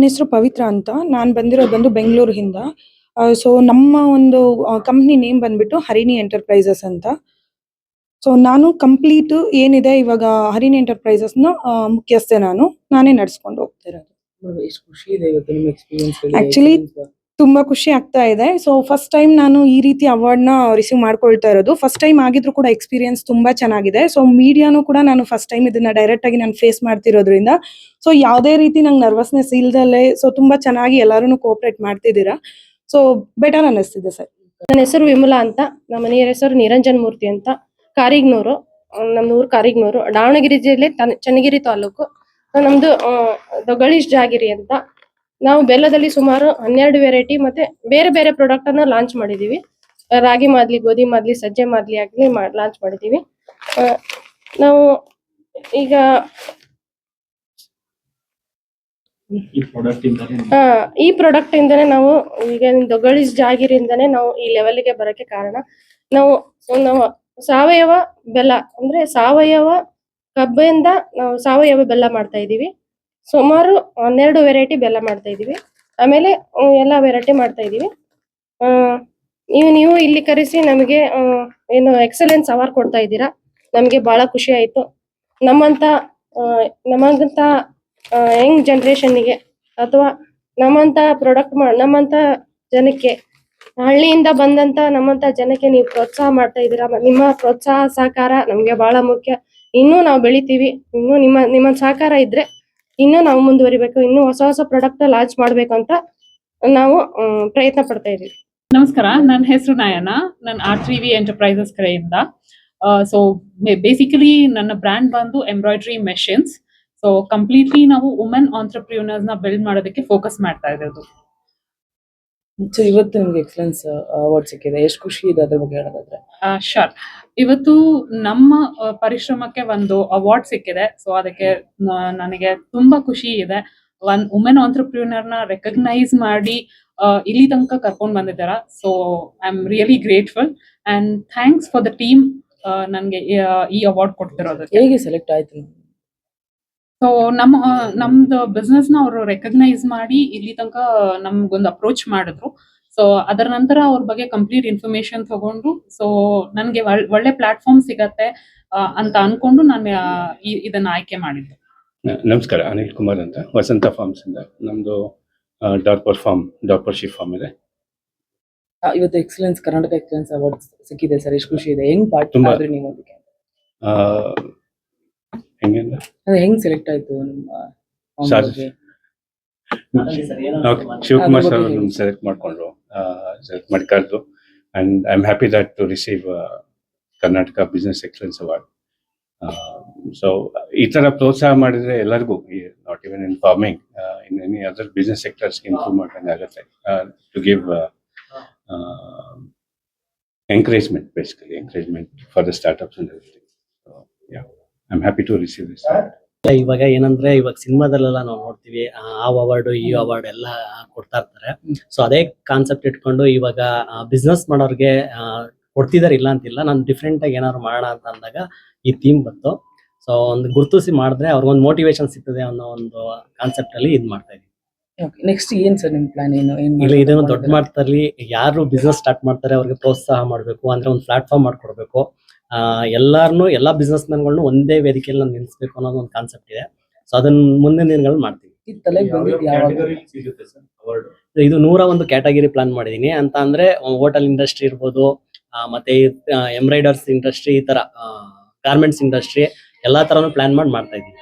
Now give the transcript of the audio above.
ಹೆಸರು ಪವಿತ್ರ ಅಂತ. ನಾನು ಬಂದಿರೋದು ಬೆಂಗಳೂರಿಂದ. ಸೊ ನಮ್ಮ ಒಂದು ಕಂಪ್ನಿ ನೇಮ್ ಬಂದ್ಬಿಟ್ಟು ಹರಿಣಿ ಎಂಟರ್ಪ್ರೈಸಸ್ ಅಂತ. ಸೊ ನಾನು ಕಂಪ್ಲೀಟ್ ಏನಿದೆ ಇವಾಗ ಹರಿಣಿ ಎಂಟರ್ಪ್ರೈಸಸ್ನ ಮುಖ್ಯಸ್ಥೆ ನಾನೇ ನಡೆಸ್ಕೊಂಡು ಹೋಗ್ತಾ ಇರೋದು. ಎಷ್ಟು ಖುಷಿ ಇದೆ ಇವತ್ತು ನಿಮ್ಮ ಎಕ್ಸ್ಪೀರಿಯನ್ಸ್ ಹೇಳಿ. ಆಕ್ಚುಲಿ ತುಂಬಾ ಖುಷಿ ಆಗ್ತಾ ಇದೆ. ಸೊ ಫಸ್ಟ್ ಟೈಮ್ ನಾನು ಈ ರೀತಿ ಅವಾರ್ಡ್ನ ರಿಸೀವ್ ಮಾಡ್ಕೊಳ್ತಾ ಇರೋದು. ಫಸ್ಟ್ ಟೈಮ್ ಆಗಿದ್ರು ಕೂಡ ಎಕ್ಸ್ಪೀರಿಯನ್ಸ್ ತುಂಬಾ ಚೆನ್ನಾಗಿದೆ. ಸೊ ಮೀಡಿಯಾನು ಕೂಡ ನಾನು ಫಸ್ಟ್ ಟೈಮ್ ಇದನ್ನ ಡೈರೆಕ್ಟ್ ಆಗಿ ನಾನು ಫೇಸ್ ಮಾಡ್ತಿರೋದ್ರಿಂದ ಸೊ ಯಾವುದೇ ರೀತಿ ನಂಗೆ ನರ್ವಸ್ನೆಸ್ ಇಲ್ದಲೆ ಸೊ ತುಂಬಾ ಚೆನ್ನಾಗಿ ಎಲ್ಲರೂ ಕೋಆಪರೇಟ್ ಮಾಡ್ತಿದ್ದೀರಾ. ಸೊ ಬೆಟರ್ ಅನ್ನಿಸ್ತಿದೆ ಸರ್. ನನ್ನ ಹೆಸರು ವಿಮಲಾ ಅಂತ. ನಮ್ಮ ಮನೆಯ ಹೆಸರು ನಿರಂಜನ್ ಮೂರ್ತಿ ಅಂತ. ಕಾರಿಗ್ನೂರು, ನಮ್ದು ಊರು ಕಾರಿಗ್ನೂರು, ದಾವಣಗೆರೆ ಜಿಲ್ಲೆ ಚನ್ನಗಿರಿ ತಾಲೂಕು. ನಮ್ದು ದೊಗಳೀಶ್ ಜಾಗಿರಿ ಅಂತ. ನಾವು ಬೆಲ್ಲದಲ್ಲಿ ಸುಮಾರು 12 ವೆರೈಟಿ ಮತ್ತೆ ಬೇರೆ ಬೇರೆ ಪ್ರಾಡಕ್ಟ್ ಅನ್ನ ಲಾಂಚ್ ಮಾಡಿದೀವಿ. ರಾಗಿ ಮಾದ್ಲಿ, ಗೋಧಿ ಮಾದ್ಲಿ, ಸಜ್ಜೆ ಮಾದ್ಲಿ ಆಗ್ಲಿ ಲಾಂಚ್ ಮಾಡಿದೀವಿ. ನಾವು ಈಗ ಈ ಪ್ರಾಡಕ್ಟ್ ಇಂದಾನೆ ನಾವು ಈಗ ದೊಗಳೀಶ್ ಜಾಗಿರಿಂದಾನೆ ನಾವು ಈ ಲೆವೆಲ್ಗೆ ಬರಕ್ಕೆ ಕಾರಣ. ನಾವು ಸಾವಯವ ಬೆಲ್ಲ ಅಂದ್ರೆ ಸಾವಯವ ಕಬ್ಬಿಂದ ನಾವು ಸಾವಯವ ಬೆಲ್ಲ ಮಾಡ್ತಾ ಇದೀವಿ. ಸುಮಾರು 12 ವೆರೈಟಿ ಬೆಲ್ಲ ಮಾಡ್ತಾ ಇದೀವಿ. ಆಮೇಲೆ ಎಲ್ಲಾ ವೆರೈಟಿ ಮಾಡ್ತಾ ಇದೀವಿ. ನೀವು ಇಲ್ಲಿ ಕರೆಸಿ ನಮಗೆ ಏನು ಎಕ್ಸಲೆನ್ಸ್ ಅವಾರ್ಡ್ ಕೊಡ್ತಾ ಇದ್ದೀರಾ. ನಮಗೆ ಬಹಳ ಖುಷಿ ಆಯ್ತು. ನಮ್ಮಂತ ಯಂಗ್ ಜನರೇಷನ್ಗೆ ಅಥವಾ ನಮ್ಮಂತ ನಮ್ಮಂತ ಜನಕ್ಕೆ, ಹಳ್ಳಿಯಿಂದ ಬಂದಂತ ನಮ್ಮಂತ ಜನಕ್ಕೆ ನೀವು ಪ್ರೋತ್ಸಾಹ ಮಾಡ್ತಾ ಇದ್ದೀರಾ. ನಿಮ್ಮ ಪ್ರೋತ್ಸಾಹ ಸಹಕಾರ ನಮ್ಗೆ ಬಹಳ ಮುಖ್ಯ. ಇನ್ನೂ ನಾವು ಬೆಳಿತೀವಿ. ಇನ್ನೂ ನಿಮ್ಮ ಸಹಕಾರ ಇದ್ರೆ ಇನ್ನೂ ನಾವು ಮುಂದುವರಿಬೇಕು. ಇನ್ನೂ ಹೊಸ ಹೊಸ ಪ್ರಾಡಕ್ಟ್ ಲಾಂಚ್ ಮಾಡ್ಬೇಕು ಅಂತ ನಾವು ಪ್ರಯತ್ನ ಪಡ್ತಾ ಇದೀವಿ. ನಮಸ್ಕಾರ, ನನ್ನ ಹೆಸರು ನಯನ. ನಾನು R3V ಎಂಟರ್ಪ್ರೈಸಸ್ ಕಡೆಯಿಂದ. ಸೊ ಬೇಸಿಕಲಿ ನನ್ನ ಬ್ರ್ಯಾಂಡ್ ಬಂದು ಎಂಬ್ರಾಯ್ಡ್ರಿ ಮೆಷಿನ್ಸ್. ಸೊ ಕಂಪ್ಲೀಟ್ಲಿ ನಾವು ವುಮೆನ್ ಆಂಟ್ರಪ್ರಿನರ್ಸ್ ನ ಬಿಲ್ಡ್ ಮಾಡೋದಕ್ಕೆ ಫೋಕಸ್ ಮಾಡ್ತಾ ಇರೋದು. ಇವತ್ತು ನಿಮ್ಗೆ ಎಕ್ಸಲೆನ್ಸ್ ಅವಾರ್ಡ್ ಸಿಕ್ಕಿದೆ, ಎಷ್ಟು ಖುಷಿ ಇದೆ ಅದ್ರ ಬಗ್ಗೆ ಹೇಳೋದಾದ್ರೆ? ಶೋರ್. ಇವತ್ತು ನಮ್ಮ ಪರಿಶ್ರಮಕ್ಕೆ ಒಂದು ಅವಾರ್ಡ್ ಸಿಕ್ಕಿದೆ. ಸೊ ಅದಕ್ಕೆ ನನಗೆ ತುಂಬಾ ಖುಷಿ ಇದೆ. ಒಂದ್ ವುಮೆನ್ ಆಂಟ್ರಪ್ರಿನರ್ ನ ರೆಕಗ್ನೈಸ್ ಮಾಡಿ ಇಲ್ಲಿ ತನಕ ಕರ್ಕೊಂಡ್ ಬಂದಿದ್ದಾರ. So I am really grateful and thanks for the team ನನ್ಗೆ ಈ ಅವಾರ್ಡ್ ಕೊಡ್ತಿರೋದು. ಹೇಗೆ ಸೆಲೆಕ್ಟ್ ಆಯ್ತು? ಸೊ ನಮ್ದು ಬಿಸ್ನೆಸ್ ನ ಅವರು ರೆಕಗ್ನೈಸ್ ಮಾಡಿ ಇಲ್ಲಿ ತನಕ ನಮ್ಗೊಂದು ಅಪ್ರೋಚ್ ಮಾಡಿದ್ರು. ಸೊ ಅದರ ನಂತರ ಅವ್ರ ಬಗ್ಗೆ ಕಂಪ್ಲೀಟ್ ಇನ್ಫಾರ್ಮೇಶನ್ ತಗೊಂಡು ಸೊ ನನ್ಗೆ ಒಳ್ಳೆ ಪ್ಲಾಟ್ಫಾರ್ಮ್ ಸಿಗತ್ತೆ ಅಂತ ಅನ್ಕೊಂಡು ನಾನು ಇದನ್ನ ಆಯ್ಕೆ ಮಾಡಿದ್ದೆ. ನಮಸ್ಕಾರ, ಅನಿಲ್ ಕುಮಾರ್ ಅಂತ, ವಸಂತ ಫಾರ್ಮ್ಸ್ ಇಂದ. ನಮ್ದು ಡಾರ್ಪರ್ಶಿಪ್ ಫಾರ್ಮ್ ಇದೆ. ಇವತ್ತು ಎಕ್ಸಲೆನ್ಸ್ ಕರ್ನಾಟಕ ಎಕ್ಸಲೆನ್ಸ್ ಅವಾರ್ಡ್ ಸಿಕ್ಕಿದೆ ಸರ್, ಎಷ್ಟು ಖುಷಿ ಇದೆ. ಹೆಂಗ್ ಪಾರ್ಟ್ ಆದ್ರಿ ನೀವು ಅದಕ್ಕೆ? ಹೆಂಗ್ ಸೆಲೆಕ್ಟ್ ಆಯ್ತು ನಿಮ್ಮ? ಶಿವಕುಮಾರ್ ಸರ್ ಸೆಲೆಕ್ಟ್ ಮಾಡ್ಕೊಂಡ್ರು, ಸೆಲೆಕ್ಟ್ ಮಾಡಿ ಕರೆದು. And I am happy that to receive Karnataka business excellence award. So ಈ ತರ ಪ್ರೋತ್ಸಾಹ ಮಾಡಿದ್ರೆ ಎಲ್ಲರಿಗೂ, not even in farming, in any other business sectors improve ಮಾಡ್ದಂಗೆ ಆಗುತ್ತೆ. To give encouragement, basically encouragement for the startups and everything. So yeah, I'm happy to receive this award. ಇವಾಗ ಏನಂದ್ರೆ ಇವಾಗ ಸಿನಿಮಾದಲ್ಲೆಲ್ಲ ನಾವು ನೋಡ್ತೀವಿ ಆ ಅವಾರ್ಡ್ ಈ ಅವಾರ್ಡ್ ಎಲ್ಲ ಕೊಡ್ತಾ ಇರ್ತಾರೆ. ಸೊ ಅದೇ ಕಾನ್ಸೆಪ್ಟ್ ಇಟ್ಕೊಂಡು ಇವಾಗ ಬಿಸ್ನೆಸ್ ಮಾಡೋರ್ಗೆ ಕೊಡ್ತಿದಾರೆ, ಇಲ್ಲ ಅಂತಿಲ್ಲ. ನಾನು ಡಿಫ್ರೆಂಟ್ ಆಗಿ ಏನಾದ್ರು ಮಾಡೋಣ ಅಂತ ಅಂದಾಗ ಈ ಥೀಮ್ ಬಂತು. ಸೊ ಒಂದು ಗುರುತಿಸಿ ಮಾಡಿದ್ರೆ ಅವ್ರಿಗೊಂದು ಮೋಟಿವೇಶನ್ ಸಿಗ್ತದೆ ಅನ್ನೋ ಒಂದು ಕಾನ್ಸೆಪ್ಟ್ ಅಲ್ಲಿ ಇದ್ ಮಾಡ್ತಾ ಇದೀವಿ. ನೆಕ್ಸ್ಟ್ ಏನ್ ಸರ್ ನಿಮ್ ಪ್ಲಾನ್? ಇಲ್ಲ, ಇದನ್ನು ದೊಡ್ಡ ಮಟ್ಟದಲ್ಲಿ ಯಾರು ಬಿಸ್ನೆಸ್ ಸ್ಟಾರ್ಟ್ ಮಾಡ್ತಾರೆ ಅವ್ರಿಗೆ ಪ್ರೋತ್ಸಾಹ ಮಾಡ್ಬೇಕು, ಅಂದ್ರೆ ಒಂದು ಪ್ಲಾಟ್ಫಾರ್ಮ್ ಮಾಡ್ಕೊಡ್ಬೇಕು. ಎಲ್ಲಾ ಬಿಸ್ನೆಸ್ ಮ್ಯಾನ್ಗಳನ್ನು ಒಂದೇ ವೇದಿಕೆಯಲ್ಲಿ ನಾನು ನಿಲ್ಲಿಸಬೇಕು ಅನ್ನೋದು ಒಂದು ಕಾನ್ಸೆಪ್ಟ್ ಇದೆ. ಸೊ ಅದನ್ನ ಮುಂದಿನ ದಿನಗಳಲ್ಲಿ ಮಾಡ್ತೀವಿ. ಇದು 101 ಕ್ಯಾಟಗರಿ ಪ್ಲಾನ್ ಮಾಡಿದೀನಿ. ಅಂತ ಅಂದ್ರೆ ಹೋಟೆಲ್ ಇಂಡಸ್ಟ್ರಿ ಇರ್ಬೋದು, ಮತ್ತೆ ಎಂಬ್ರಾಯ್ಡರ್ಸ್ ಇಂಡಸ್ಟ್ರಿ, ಈ ತರ ಗಾರ್ಮೆಂಟ್ಸ್ ಇಂಡಸ್ಟ್ರಿ, ಎಲ್ಲಾ ತರನು ಪ್ಲಾನ್ ಮಾಡ್ತಾ ಇದೀನಿ.